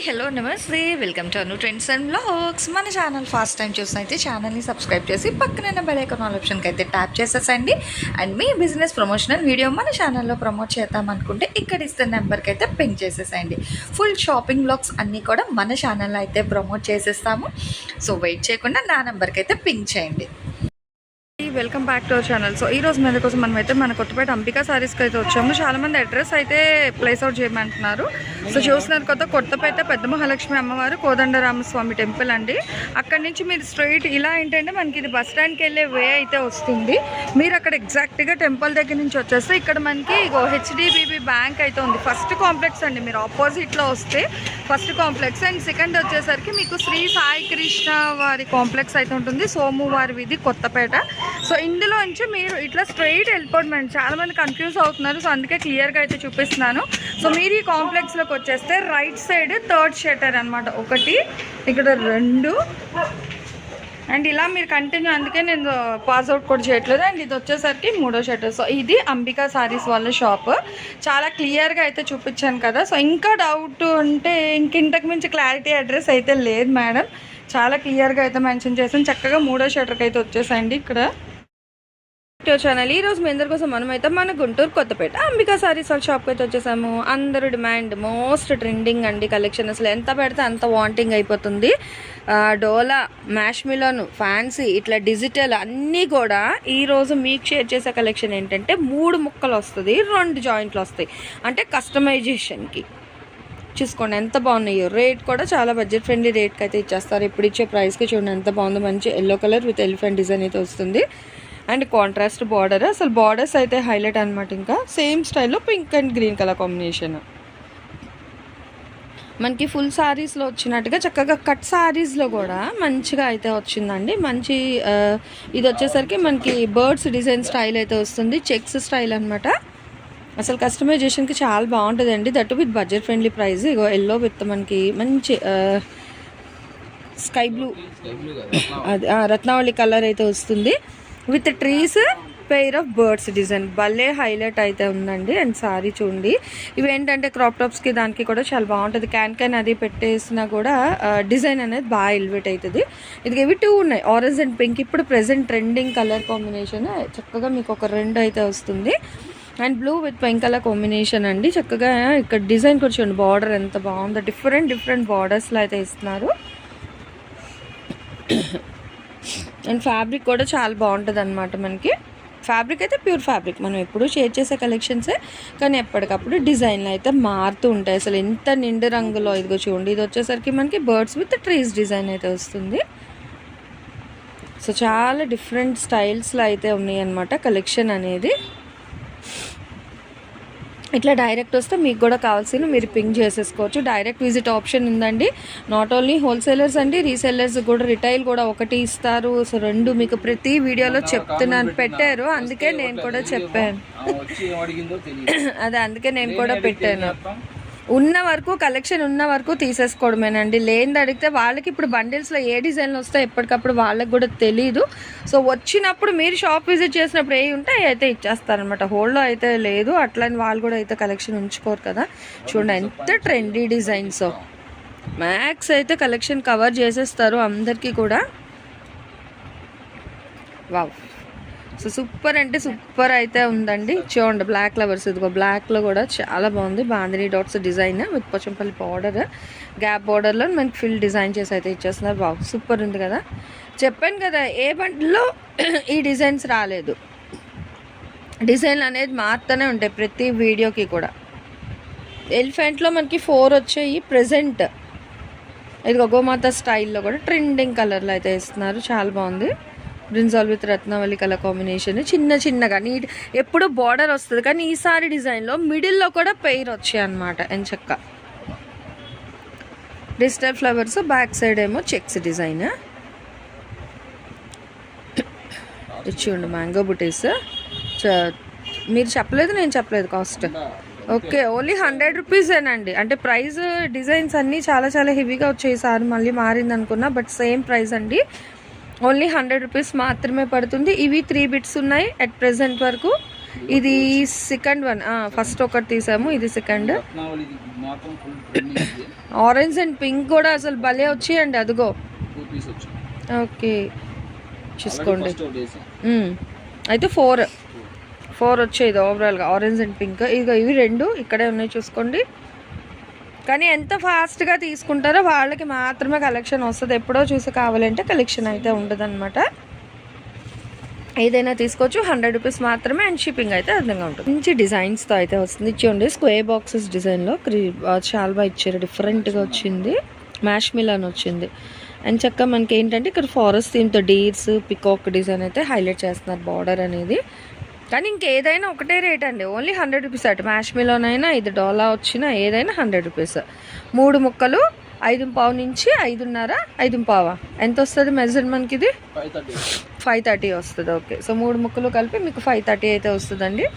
Hello నమస్తే, welcome to Anu trends and blogs. మన channel first time చూసినైతే ఛానల్ని సబ్స్క్రైబ్ చేసి పక్కన బెల్ ఐకాన్ ఆప్షన్కి అయితే ట్యాప్ చేసేసండి. అండ్ మీ బిజినెస్ ప్రమోషనల్ వీడియో మన ఛానల్లో ప్రమోట్ చేద్దాం అనుకుంటే ఇక్కడ ఇస్తున్న నెంబర్కి అయితే పింక్ చేసేసండి. ఫుల్ షాపింగ్ బ్లాగ్స్ అన్నీ కూడా మన ఛానల్లో అయితే ప్రమోట్ చేసేస్తాము. సో వెయిట్ చేయకుండా నా నెంబర్కి అయితే పింక్ చేయండి. Welcome back to our channel. So ఈ రోజు మీద కోసం మనమైతే మన కొత్తపేట అంబికా సారీస్కి అయితే వచ్చాము. చాలామంది అడ్రస్ అయితే ప్లేస్ అవుట్ చేయమంటున్నారు. సో చూస్తున్నారు కదా, కొత్తపేట పెద్ద మహాలక్ష్మి అమ్మవారు కోదండరామస్వామి టెంపుల్ అండి. అక్కడి నుంచి మీరు స్ట్రైట్ ఇలా ఏంటంటే మనకి ఇది బస్ స్టాండ్కి వెళ్ళే వే అయితే వస్తుంది. మీరు అక్కడ ఎగ్జాక్ట్గా టెంపుల్ దగ్గర నుంచి వచ్చేస్తే ఇక్కడ మనకి హెచ్డిబిబి బ్యాంక్ అయితే ఉంది. ఫస్ట్ కాంప్లెక్స్ అండి. మీరు ఆపోజిట్లో వస్తే ఫస్ట్ కాంప్లెక్స్, అండ్ సెకండ్ వచ్చేసరికి మీకు శ్రీ సాయి కృష్ణ వారి కాంప్లెక్స్ అయితే ఉంటుంది. సోమువారి వీధి కొత్తపేట. సో ఇందులో నుంచి మీరు ఇట్లా స్ట్రైట్ వెళ్ళిపోవడం. చాలామంది కన్ఫ్యూజ్ అవుతున్నారు, సో అందుకే క్లియర్గా అయితే చూపిస్తున్నాను. సో మీరు ఈ కాంప్లెక్స్లోకి వచ్చేస్తే రైట్ సైడ్ థర్డ్ షట్టర్ అనమాట, ఒకటి ఇక్కడ 2, అండ్ ఇలా మీరు కంటిన్యూ, అందుకే నేను పాస్అవుట్ కూడా చేయట్లేదు. అండ్ ఇది వచ్చేసరికి 3వ షట్టర్. సో ఇది అంబికా సారీస్ వాళ్ళ షాప్. చాలా క్లియర్గా అయితే చూపించాను కదా. సో ఇంకా డౌట్ ఉంటే ఇంతకు మించి క్లారిటీ అడ్రస్ అయితే లేదు మేడం, చాలా క్లియర్గా అయితే మెన్షన్ చేసాను. చక్కగా 3వ షట్టర్కి అయితే వచ్చేసండి ఇక్కడ ఛానల్. ఈ రోజు మీ అందరి కోసం మనమైతే మన గుంటూరు కొత్తపేట అంబికా సారీస్ వాళ్ళ షాప్కి అయితే వచ్చేసాము. అందరూ డిమాండ్, మోస్ట్ ట్రెండింగ్ అండి కలెక్షన్. అసలు ఎంత పెడితే అంత వాంటింగ్ అయిపోతుంది. డోలా, మ్యాష్మిలోను, ఫ్యాన్సీ, ఇట్లా డిజిటల్ అన్నీ కూడా ఈరోజు మీకు షేర్ చేసే కలెక్షన్ ఏంటంటే 3 ముక్కలు వస్తుంది, 2 జాయింట్లు వస్తాయి. అంటే కస్టమైజేషన్కి చూసుకోండి ఎంత బాగున్నాయో. రేట్ కూడా చాలా బడ్జెట్ ఫ్రెండ్లీ రేట్కి అయితే ఇచ్చేస్తారు. ఇప్పుడు ఇచ్చే ప్రైస్కి చూడండి ఎంత బాగుందో. మంచి yellow colour with elephant design అయితే వస్తుంది. అండ్ కాంట్రాస్ట్ బార్డర్, అసలు బార్డర్స్ అయితే హైలైట్ అనమాట. ఇంకా సేమ్ స్టైల్లో pink and green colour combination మనకి ఫుల్ శారీస్లో వచ్చినట్టుగా చక్కగా కట్ శారీస్లో కూడా మంచిగా అయితే వచ్చిందండి. మంచి ఇది వచ్చేసరికి మనకి బర్డ్స్ డిజైన్ స్టైల్ అయితే వస్తుంది, చెక్స్ స్టైల్ అనమాట. అసలు కస్టమైజేషన్కి చాలా బాగుంటుందండి. That with budget friendly price. Ego yellow with మనకి మంచి స్కై బ్లూ, అది రత్నావళి కలర్ అయితే వస్తుంది with trees, pair of birds design. భలే హైలైట్ అయితే ఉందండి. అండ్ సారీ చూడండి, ఇవి ఏంటంటే క్రాప్ టాప్స్కి దానికి కూడా చాలా బాగుంటుంది. క్యాన్ అది పెట్టేసినా కూడా డిజైన్ అనేది బాగా ఎలివేట్ అవుతుంది. ఇది ఇవి 2 ఉన్నాయి, ఆరెంజ్ అండ్ పింక్. ఇప్పుడు ప్రెజెంట్ ట్రెండింగ్ కలర్ కాంబినేషన్. చక్కగా మీకు ఒక 2 అయితే వస్తుంది. And blue with pink colour combination అండి. చక్కగా ఇక్కడ డిజైన్ కూడా చూడండి, బార్డర్ ఎంత బాగుందో. డిఫరెంట్ బార్డర్స్లో అయితే ఇస్తున్నారు. అండ్ ఫ్యాబ్రిక్ కూడా చాలా బాగుంటుంది అనమాట. మనకి ఫ్యాబ్రిక్ అయితే ప్యూర్ ఫ్యాబ్రిక్. మనం ఎప్పుడు షేర్ చేసే కలెక్షన్సే, కానీ ఎప్పటికప్పుడు డిజైన్లు అయితే మారుతూ ఉంటాయి. అసలు ఎంత నిండు రంగులో. ఇదిగో చూడండి, ఇది వచ్చేసరికి మనకి బర్డ్స్ విత్ ట్రీస్ డిజైన్ అయితే వస్తుంది. సో చాలా డిఫరెంట్ స్టైల్స్లో అయితే ఉన్నాయి అనమాట కలెక్షన్ అనేది. ఇట్లా డైరెక్ట్ వస్తే మీకు కూడా కావాల్సిన మీరు పింక్ చేసేసుకోవచ్చు. డైరెక్ట్ విజిట్ ఆప్షన్ ఉందండి. నాట్ ఓన్లీ హోల్సేలర్స్ అండి, రీసెల్లర్స్ కూడా, రిటైల్ కూడా ఒకటి ఇస్తారు. సో 2 మీకు ప్రతి వీడియోలో చెప్తున్నాను, పెట్టారు. అందుకే నేను కూడా చెప్పాను. అదే అందుకే నేను కూడా పెట్టాను. ఉన్న వరకు కలెక్షన్ ఉన్న వరకు తీసేసుకోవడమేనండి. లేనిది అడిగితే వాళ్ళకి ఇప్పుడు బండిల్స్లో ఏ డిజైన్లు వస్తాయి ఎప్పటికప్పుడు వాళ్ళకి కూడా తెలీదు. సో వచ్చినప్పుడు మీరు షాప్ విజిట్ చేసినప్పుడు ఏ ఉంటే అయితే ఇచ్చేస్తారనమాట. హోల్డ్లో అయితే లేదు. అట్లని వాళ్ళు కూడా అయితే కలెక్షన్ ఉంచుకోరు కదా. చూడండి ఎంత ట్రెండీ డిజైన్స్. మ్యాక్స్ అయితే కలెక్షన్ కవర్ చేసేస్తారు అందరికీ కూడా. వావ్, సో సూపర్ అంటే సూపర్ అయితే ఉందండి. చూడండి బ్లాక్ ఫ్లవర్స్, ఇదిగో బ్లాక్లో కూడా చాలా బాగుంది. Bandhani dots design with Pochampally border, gap బార్డర్లో మనకి ఫిల్ డిజైన్ చేసి అయితే ఇచ్చేస్తున్నారు. బాగు సూపర్ ఉంది కదా. చెప్పాను కదా, ఏ బండిలో ఈ డిజైన్స్ రాలేదు. డిజైన్లు అనేది మారుతూనే ఉంటాయి ప్రతి వీడియోకి కూడా. ఎలిఫెంట్లో మనకి 4 వచ్చాయి ప్రెజెంట్. ఇదిగో గోమాత స్టైల్లో కూడా ట్రెండింగ్ కలర్లో అయితే ఇస్తున్నారు. చాలా బాగుంది. బ్రింజాల్ విత్ రత్నావళి కలర్ కాంబినేషన్. చిన్నగా నీట్ ఎప్పుడు బార్డర్ వస్తుంది, కానీ ఈసారి డిజైన్లో మిడిల్లో కూడా పెయిర్ వచ్చాయి అనమాట. ఎంచక్క డిజిటల్ ఫ్లవర్స్, బ్యాక్ సైడ్ ఏమో చెక్స్ డిజైన్. ఇచ్చిండు మ్యాంగో బుటీస్. మీరు చెప్పలేదు, నేను చెప్పలేదు కాస్ట్. Okay, only 100 రూపీసేనండి. అంటే ప్రైస్ డిజైన్స్ అన్నీ చాలా హెవీగా వచ్చాయి. ఈసారి మళ్ళీ మారింది అనుకున్నా, బట్ సేమ్ ప్రైస్ అండి. ఓన్లీ 100 రూపీస్ మాత్రమే పడుతుంది. ఇవి 3 బిట్స్ ఉన్నాయి అట్ ప్రెజెంట్ వరకు. ఇది సెకండ్ వన్. ఫస్ట్ ఒకటి తీసాము, ఇది సెకండ్. ఆరెంజ్ అండ్ పింక్ కూడా అసలు భలే వచ్చాయండి. అదిగో ఓకే చూసుకోండి. అయితే ఫోర్ వచ్చాయి ఇది ఓవరాల్గా, ఆరెంజ్ అండ్ పింక్. ఇవి రెండు ఇక్కడే ఉన్నాయి చూసుకోండి. కానీ ఎంత ఫాస్ట్గా తీసుకుంటారో వాళ్ళకి మాత్రమే కలెక్షన్ వస్తుంది. ఎప్పుడో చూసి కావాలంటే కలెక్షన్ అయితే ఉండదన్నమాట. ఏదైనా తీసుకోవచ్చు, 100 రూపీస్ మాత్రమే. అండ్ షిప్పింగ్ అయితే అర్థంగా ఉంటుంది. మంచి డిజైన్స్తో అయితే వస్తుంది. ఇచ్చేయండి స్క్వేర్ బాక్సెస్ డిజైన్లో చాలా బాగా ఇచ్చారు. డిఫరెంట్గా వచ్చింది, మ్యాష్ మిలాన్ వచ్చింది. అండ్ చక్కగా మనకి ఏంటంటే ఇక్కడ ఫారెస్ట్ థీమ్తో డీర్స్, పికాక్ డిజైన్ అయితే హైలైట్ చేస్తున్నారు బార్డర్ అనేది. కానీ ఇంకేదైనా ఒకటే రేట్ అండి, ఓన్లీ 100 రూపీస్. అటు మ్యాష్ మిలాన్ అయినా, ఇది డోలా వచ్చినా ఏదైనా 100 రూపీస్. 3 ముక్కలు 5.5 నుంచి 5.5, 5.5 ఎంత వస్తుంది మెజర్మెంట్కి? ఇది 530 వస్తుంది. ఓకే, సో 3 ముక్కలు కలిపి మీకు 530 అయితే వస్తుందండి.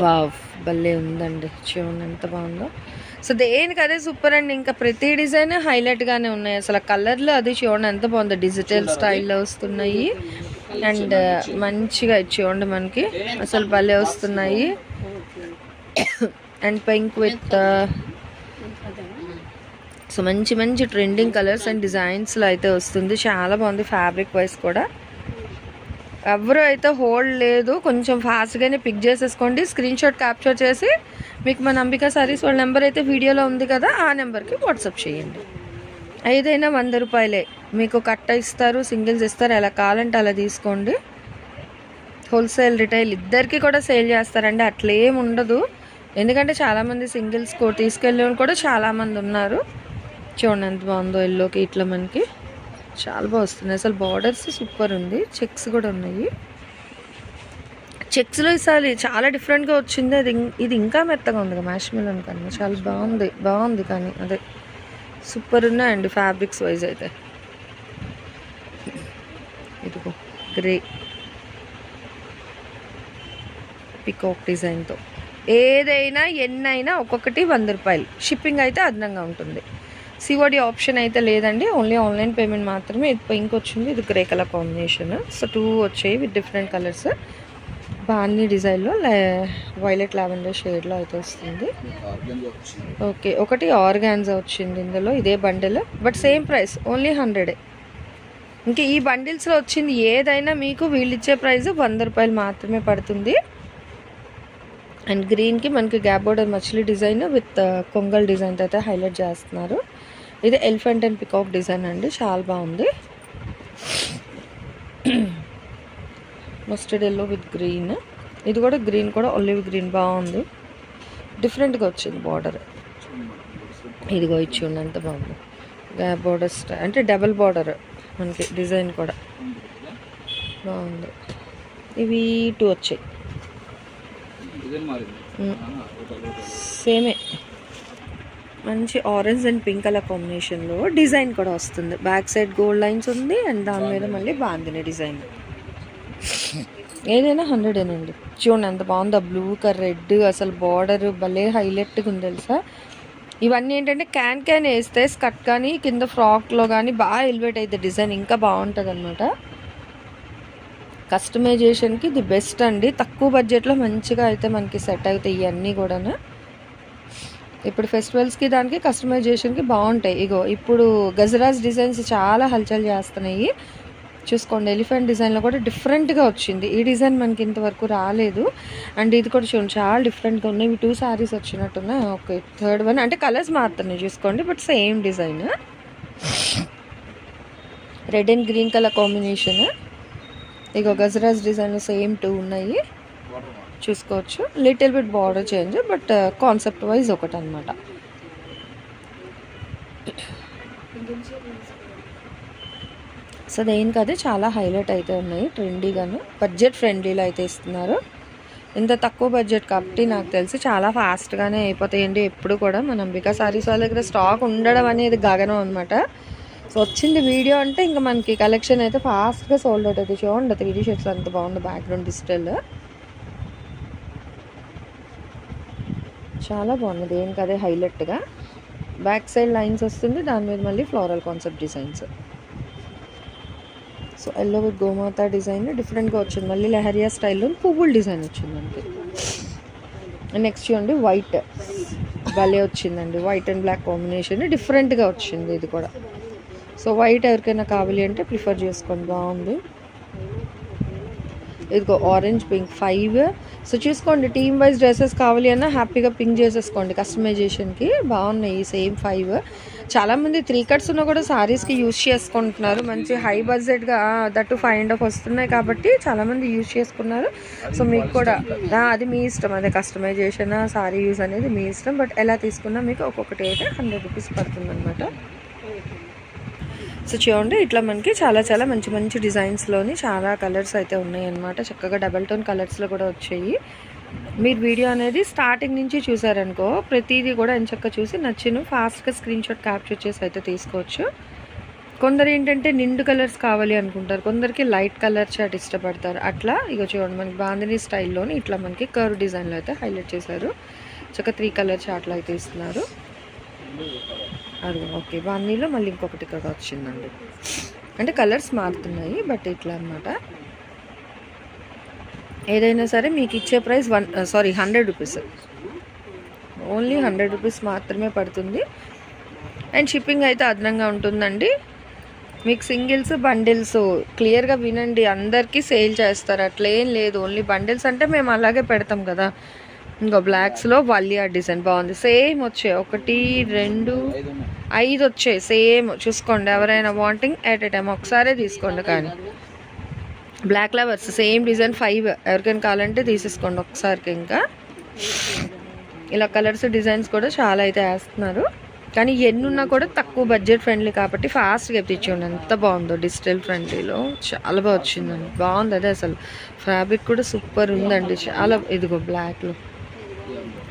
వావ్ భలే ఉందండి, చూడండి ఎంత బాగుందో. సో దేనికి అదే సూపర్ అండి. ఇంకా ప్రతి డిజైన్ హైలైట్గానే ఉన్నాయి. అసలు కలర్లు అది చూడండి ఎంత బాగుందో, డిజిటల్ స్టైల్లో వస్తున్నాయి. అండ్ మంచిగా చూడండి మనకి అసలు భలే వస్తున్నాయి. అండ్ పింక్ విత్ సో మంచి మంచి ట్రెండింగ్ కలర్స్ అండ్ డిజైన్స్లో అయితే వస్తుంది. చాలా బాగుంది ఫ్యాబ్రిక్ వైజ్ కూడా. ఎవరు అయితే హోల్డ్ లేదు, కొంచెం ఫాస్ట్గానే పిక్ చేసేసుకోండి. స్క్రీన్ షాట్ క్యాప్చర్ చేసి మీకు మన అంబికా సారీస్ వాళ్ళ నెంబర్ అయితే వీడియోలో ఉంది కదా, ఆ నెంబర్కి వాట్సాప్ చేయండి. ఏదైనా 100 రూపాయలే. మీకు కట్ట ఇస్తారు, సింగిల్స్ ఇస్తారు, ఎలా కావాలంటే అలా తీసుకోండి. హోల్సేల్ రిటైల్ ఇద్దరికి కూడా సేల్ చేస్తారండి, అట్లేం ఉండదు. ఎందుకంటే చాలామంది సింగిల్స్ తీసుకెళ్ళే కూడా చాలామంది ఉన్నారు. చూడండి ఎంత బాగుందో, ఎల్లోకి ఇట్లా మనకి చాలా బాగా వస్తుంది. అసలు బార్డర్స్ సూపర్ ఉంది, చెక్స్ కూడా ఉన్నాయి. చెక్స్లో ఈసారి చాలా డిఫరెంట్గా వచ్చింది. ఇది ఇంకా మెత్తగా ఉంది మ్యాష్ మిలాన్ కన్నా, చాలా బాగుంది. కానీ అదే సూపర్ ఉన్నాయండి ఫ్యాబ్రిక్స్ వైజ్ అయితే. ఇదిగో గ్రే పికాక్ డిజైన్తో ఏదైనా ఎన్నైనా ఒక్కొక్కటి 100 రూపాయలు. షిప్పింగ్ అయితే అదనంగా ఉంటుంది. సిఓడి ఆప్షన్ అయితే లేదండి, ఓన్లీ ఆన్లైన్ పేమెంట్ మాత్రమే. ఇది పింక్ వచ్చింది, ఇది గ్రే కలర్ కాంబినేషన్. సో 2 వచ్చాయి విత్ డిఫరెంట్ కలర్స్. బాన్నీ డిజైన్లో వైలెట్ లావెండర్ షేడ్లో అయితే వస్తుంది. ఓకే, ఒకటి ఆర్గాన్జా వచ్చింది ఇందులో, ఇదే bundle, but same price only 100. ఇంకా ఈ బండిల్స్లో వచ్చింది ఏదైనా మీకు వీళ్ళు ఇచ్చే ప్రైస్ 100 రూపాయలు మాత్రమే పడుతుంది. అండ్ గ్రీన్కి మనకి గ్యాప్ బోర్డర్ మచిలీ డిజైన్ విత్ కొంగల్ డిజైన్ అయితే హైలైట్ చేస్తున్నారు. ఇది ఎలిఫెంట్ అండ్ పికాక్ డిజైన్ అండి, చాలా బాగుంది. Mustard yellow with green. ఇది కూడా గ్రీన్ కూడా ఒలివ్ గ్రీన్ బాగుంది, డిఫరెంట్గా వచ్చింది బార్డర్. ఇదిగో ఇచ్చి ఉండి ఎంత బాగుంది, గ్యాప్ బోర్డర్ స్టైల్ అంటే డబల్ బార్డర్ మనకి డిజైన్ కూడా బాగుంది. ఇవి 2 వచ్చాయి, సేమే మంచి ఆరెంజ్ అండ్ పింక్ కలర్ కాంబినేషన్లో డిజైన్ కూడా వస్తుంది. బ్యాక్ సైడ్ గోల్డ్ లైన్స్ ఉంది అండ్ దాని మీద మళ్ళీ బాగుంది డిజైన్. ఏదైనా 100ఏనండి. చూడండి ఎంత బాగుందో, బ్లూ కలర్ రెడ్, అసలు బార్డర్ భలే హైలైట్గా ఉంది తెలుసా. ఇవన్నీ ఏంటంటే క్యాన్ వేస్తే స్కర్ట్ కానీ కింద ఫ్రాక్లో కానీ బాగా ఎలివేట్ అయితే డిజైన్ ఇంకా బాగుంటుంది అనమాట. కస్టమైజేషన్కి ది బెస్ట్ అండి, తక్కువ బడ్జెట్లో మంచిగా అయితే మనకి సెట్ అవుతాయి ఇవన్నీ కూడా. ఇప్పుడు ఫెస్టివల్స్కి దానికి కస్టమైజేషన్కి బాగుంటాయి. ఇగో ఇప్పుడు గజరాజ్ డిజైన్స్ చాలా హల్చల్ చేస్తున్నాయి చూసుకోండి. ఎలిఫెంట్ డిజైన్లో కూడా డిఫరెంట్గా వచ్చింది. ఈ డిజైన్ మనకి ఇంతవరకు రాలేదు. అండ్ ఇది కూడా చూడండి చాలా డిఫరెంట్గా ఉన్నాయి. ఇవి 2 శారీస్ వచ్చినట్టున్నాయి. ఓకే, థర్డ్ వన్ అంటే కలర్స్ మారుతున్నాయి చూసుకోండి, but same design. Red and green colour combination. ఇగో గజరాజ్ డిజైన్లో సేమ్ 2 ఉన్నాయి చూసుకోవచ్చు. Little bit border change, but concept wise ఒకటి అనమాట. సో దేనికి అదే చాలా హైలైట్ అయితే ఉన్నాయి, ట్రెండీగాను బడ్జెట్ ఫ్రెండ్లీలో అయితే ఇస్తున్నారు. ఇంత తక్కువ బడ్జెట్ కాబట్టి నాకు తెలిసి చాలా ఫాస్ట్గానే అయిపోతాయండి. ఎప్పుడు కూడా మన అంబికా సారీస్ వాళ్ళ దగ్గర స్టాక్ ఉండడం అనేది గగనం అనమాట. సో వచ్చింది వీడియో అంటే ఇంకా మనకి కలెక్షన్ అయితే ఫాస్ట్గా సోల్డ్ అవుట్ అయితే. చూడండి 3D షర్ట్స్ అంత బాగుంది, బ్యాక్గ్రౌండ్ డిజిటల్ చాలా బాగుంది. దేనికి అదే హైలైట్గా బ్యాక్ సైడ్ లైన్స్ వస్తుంది, దాని మీద మళ్ళీ floral concept designs. So yellow with గోమాత డిజైన్ డిఫరెంట్గా వచ్చింది. మళ్ళీ లెహరియా స్టైల్లో పువ్వుల డిజైన్ వచ్చింది మనకి. నెక్స్ట్ చూడండి వైట్ భలే వచ్చిందండి. వైట్ అండ్ బ్లాక్ కాంబినేషన్ డిఫరెంట్గా వచ్చింది ఇది కూడా. సో వైట్ ఎవరికైనా కావాలి అంటే ప్రిఫర్ చేసుకోండి, బాగుంది. ఇదిగో ఆరెంజ్ పింక్ 5. సో చూసుకోండి, టీమ్ వైజ్ డ్రెస్సెస్ కావాలి అన్నా హ్యాపీగా పింక్ చేసేసుకోండి కస్టమైజేషన్కి. బాగున్నాయి సేమ్ 5. చాలామంది 3 కట్స్ ఉన్న కూడా సారీస్కి యూజ్ చేసుకుంటున్నారు. మంచి హై బడ్జెట్గా దట్టు 5.5 వస్తున్నాయి కాబట్టి చాలామంది యూజ్ చేసుకున్నారు. సో మీకు కూడా అది మీ ఇష్టం, అదే కస్టమైజేషన్ సారీ యూజ్ అనేది మీ ఇష్టం. బట్ ఎలా తీసుకున్నా మీకు ఒక్కొక్కటి అయితే 100 రూపీస్ పడుతుంది అనమాట. సో చూడండి, ఇట్లా మనకి చాలా చాలా మంచి మంచి డిజైన్స్లోని చాలా కలర్స్ అయితే ఉన్నాయి అన్నమాట. చక్కగా డబల్ టోన్ కలర్స్లో కూడా వచ్చాయి. మీరు వీడియో అనేది స్టార్టింగ్ నుంచి చూసారనుకో ప్రతిదీ కూడా ఎంచక్క చూసి నచ్చిన ఫాస్ట్గా స్క్రీన్ షాట్ క్యాప్చర్ చేసి అయితే తీసుకోవచ్చు. కొందరు ఏంటంటే నిండు కలర్స్ కావాలి అనుకుంటారు, కొందరికి లైట్ కలర్ చాట్ ఇష్టపడతారు. అట్లా ఇక చూడండి, మనకి బాందిని స్టైల్లోని ఇట్లా మనకి కర్వ్ డిజైన్లో అయితే హైలైట్ చేశారు. చక్కగా 3 కలర్ చాట్లు అయితే ఇస్తున్నారు. అది ఓకే, బాందీలో మళ్ళీ ఇంకొకటి ఇక్కడ వచ్చిందండి. అంటే కలర్స్ మారుతున్నాయి బట్ ఇట్లా అనమాట. ఏదైనా సరే మీకు ఇచ్చే ప్రైస్ 100 రూపీస్, ఓన్లీ 100 రూపీస్ మాత్రమే పడుతుంది. అండ్ షిప్పింగ్ అయితే అదనంగా ఉంటుందండి. మీకు సింగిల్స్ బండిల్స్ క్లియర్గా వినండి, అందరికీ సేల్ చేస్తారు అట్లేం లేదు. ఓన్లీ బండిల్స్ అంటే మేము అలాగే పెడతాం కదా. ఇంకో బ్లాక్స్లో వల్లియా డిజైన్ బాగుంది, సేమ్ వచ్చాయి 1 2 5 వచ్చాయి సేమ్. చూసుకోండి, ఎవరైనా వాంటింగ్ ఎట్ ఎ టైమ్ ఒకసారే తీసుకోండి. కానీ బ్లాక్ లవర్స్ సేమ్ డిజైన్ 5, ఎవరికైనా కావాలంటే తీసేసుకోండి ఒకసారికి. ఇంకా ఇలా కలర్స్ డిజైన్స్ కూడా చాలా అయితే వేస్తున్నారు. కానీ ఎన్నున్నా కూడా తక్కువ బడ్జెట్ ఫ్రెండ్లీ కాబట్టి ఫాస్ట్గా తెచ్చేయండి. ఎంత బాగుందో డిజిటల్ ఫ్రెండ్లీలో చాలా బాగా వచ్చిందండి, బాగుంది. అదే అసలు ఫ్యాబ్రిక్ కూడా సూపర్ ఉందండి చాలా. ఇదిగో బ్లాక్లో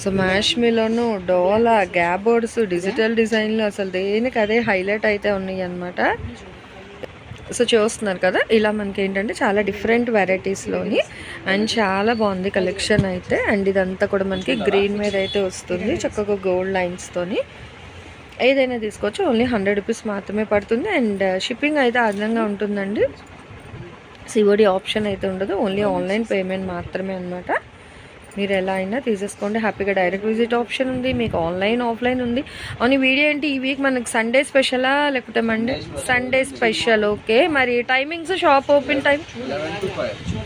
సో మ్యాష్మిలోను డోలా గ్యాబోర్డ్స్ డిజిటల్ డిజైన్లో అసలు దేనికి అదే హైలైట్ అయితే ఉన్నాయి అన్నమాట. సో చూస్తున్నారు కదా, ఇలా మనకి ఏంటంటే చాలా డిఫరెంట్ వెరైటీస్లోని అండ్ చాలా బాగుంది కలెక్షన్ అయితే. అండ్ ఇదంతా కూడా మనకి గ్రీన్ మీద అయితే వస్తుంది, చక్కగా గోల్డ్ లైన్స్తోని. ఏదైనా తీసుకోవచ్చు, ఓన్లీ 100 రూపీస్ మాత్రమే పడుతుంది. అండ్ షిప్పింగ్ అయితే అదనంగా ఉంటుందండి. సిఓడి ఆప్షన్ అయితే ఉండదు, ఓన్లీ ఆన్లైన్ పేమెంట్ మాత్రమే అనమాట. మీరు ఎలా అయినా తీసేసుకోండి హ్యాపీగా. డైరెక్ట్ విజిట్ ఆప్షన్ ఉంది, మీకు ఆన్లైన్ ఆఫ్లైన్ ఉంది. అవును, వీడియో ఏంటి ఈ వీక్ మనకి సండే స్పెషలా లేకపోతే మండే? Sunday special. ఓకే, మరి timings shop open time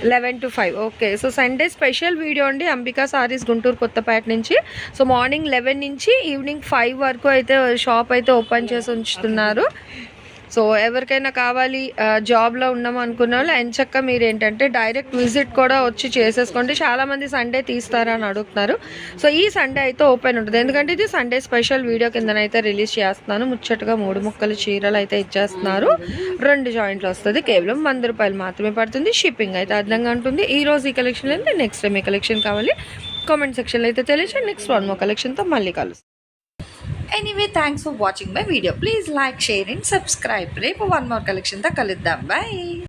11 to 5. Okay, so Sunday special video అండి. అంబికా సారీస్ గుంటూరు కొత్తపేట నుంచి. సో మార్నింగ్ 11 నుంచి ఈవినింగ్ 5 వరకు అయితే షాప్ అయితే ఓపెన్ చేసి ఉంచుతున్నారు. సో ఎవరికైనా కావాలి, జాబ్లో ఉన్నాము అనుకున్న వాళ్ళు ఎంచక్క మీరు ఏంటంటే డైరెక్ట్ విజిట్ కూడా వచ్చి చేసేసుకోండి. చాలామంది సండే తీస్తారా అని అడుగుతున్నారు. సో ఈ సండే అయితే ఓపెన్ ఉంటుంది, ఎందుకంటే ఇది సండే స్పెషల్ వీడియో కిందనైతే రిలీజ్ చేస్తున్నాను. ముచ్చటగా 3 ముక్కలు చీరలు అయితే ఇచ్చేస్తున్నారు. 2 జాయింట్లు వస్తుంది, కేవలం 100 రూపాయలు మాత్రమే పడుతుంది. షిప్పింగ్ అయితే అదనంగా ఉంటుంది. ఈ రోజు ఈ కలెక్షన్ అయితే నెక్స్ట్ టైం ఈ కలెక్షన్ కావాలి కామెంట్ సెక్షన్లో అయితే తెలియచండి. నెక్స్ట్ 1 more కలెక్షన్తో మళ్ళీ కలుస్తాం. Anyway, thanks for watching my video. Please like, share and subscribe. Repu one more collection తో కలుద్దాం. Bye.